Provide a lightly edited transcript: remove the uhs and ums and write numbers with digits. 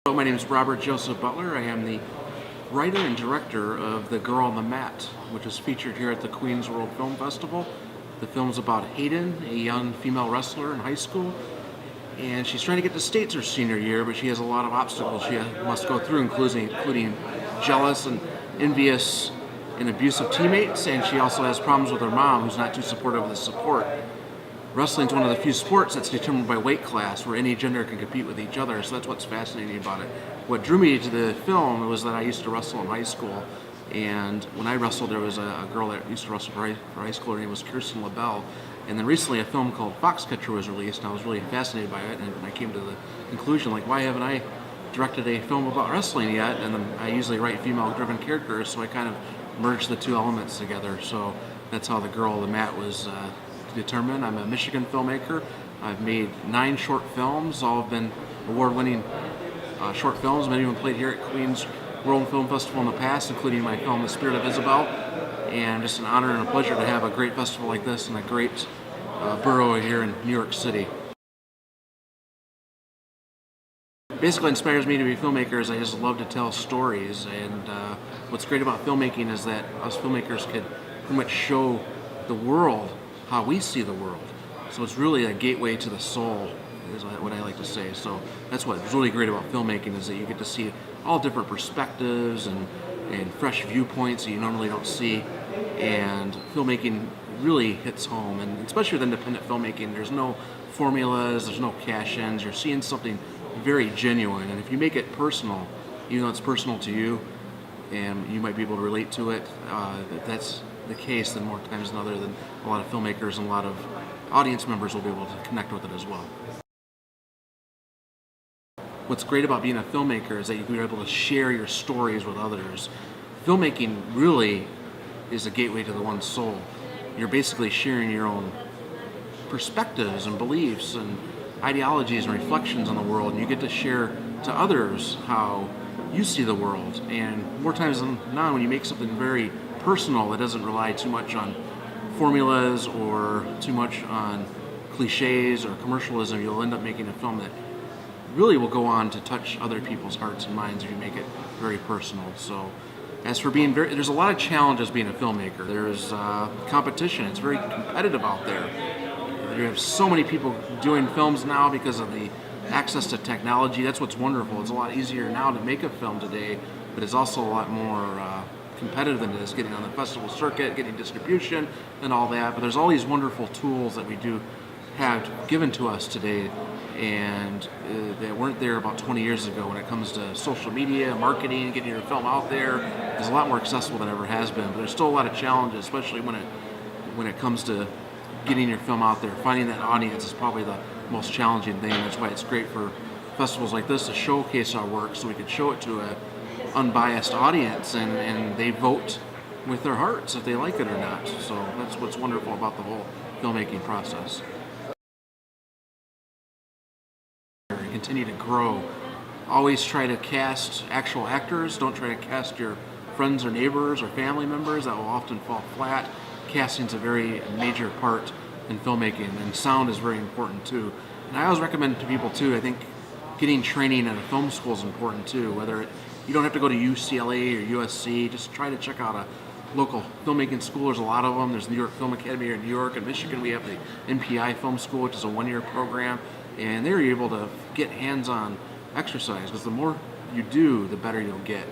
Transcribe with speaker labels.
Speaker 1: Hello, my name is Robert Joseph Butler. I am the writer and director of The Girl on the Mat, which is featured here at the Queens World Film Festival. The film's about Hayden, a young female wrestler in high school, and she's trying to get to States her senior year, but she has a lot of obstacles she must go through, including jealous and envious and abusive teammates, and she also has problems with her mom, who's not too supportive of the support. Wrestling's one of the few sports that's determined by weight class, where any gender can compete with each other, so that's what's fascinating about it. What drew me to the film was that I used to wrestle in high school, and when I wrestled, there was a girl that used to wrestle for high school. Her name was Kirsten LaBelle, and then recently a film called Foxcatcher was released, and I was really fascinated by it, and I came to the conclusion, like, why haven't I directed a film about wrestling yet? And then I usually write female-driven characters, so I kind of merged the two elements together. So that's how The Girl on the Mat was determined. I'm a Michigan filmmaker. I've made 9 short films. All have been award-winning short films. Many of them played here at Queens World Film Festival in the past, including my film The Spirit of Isabel. And just an honor and a pleasure to have a great festival like this in a great borough here in New York City. Basically inspires me to be a filmmaker is I just love to tell stories, and what's great about filmmaking is that us filmmakers can pretty much show the world how we see the world. So it's really a gateway to the soul, is what I like to say. So that's what's really great about filmmaking, is that you get to see all different perspectives and fresh viewpoints that you normally don't see, and filmmaking really hits home. And especially with independent filmmaking, there's no formulas, there's no cash-ins, you're seeing something very genuine, and if you make it personal, even though it's personal to you and you might be able to relate to it, if that's the case, then more times than other, than a lot of filmmakers and a lot of audience members will be able to connect with it as well. What's great about being a filmmaker is that you're able to share your stories with others. Filmmaking really is a gateway to the one soul. You're basically sharing your own perspectives and beliefs and ideologies and reflections on the world, and you get to share to others how you see the world. And more times than not, when you make something very personal that doesn't rely too much on formulas or too much on cliches or commercialism, you'll end up making a film that really will go on to touch other people's hearts and minds if you make it very personal. So as for being there's a lot of challenges being a filmmaker. There's competition. It's very competitive out there. You have so many people doing films now because of the access to technology. That's what's wonderful. It's a lot easier now to make a film today, but it's also a lot more competitive than it is getting on the festival circuit, getting distribution and all that. But there's all these wonderful tools that we do have given to us today, and that weren't there about 20 years ago when it comes to social media, marketing, getting your film out there. It's a lot more accessible than it ever has been, but there's still a lot of challenges, especially when it comes to getting your film out there. Finding that audience is probably the most challenging thing. That's why it's great for festivals like this to showcase our work, so we can show it to an unbiased audience, and they vote with their hearts if they like it or not. So that's what's wonderful about the whole filmmaking process. Continue to grow. Always try to cast actual actors. Don't try to cast your friends or neighbors or family members. That will often fall flat. Casting's a very major part in filmmaking, and sound is very important too. And I always recommend to people too, I think getting training at a film school is important too. You don't have to go to UCLA or USC, just try to check out a local filmmaking school. There's a lot of them. There's the New York Film Academy here in New York. In Michigan, we have the NPI Film School, which is a 1-year program, and they're able to get hands-on exercise, because the more you do, the better you'll get.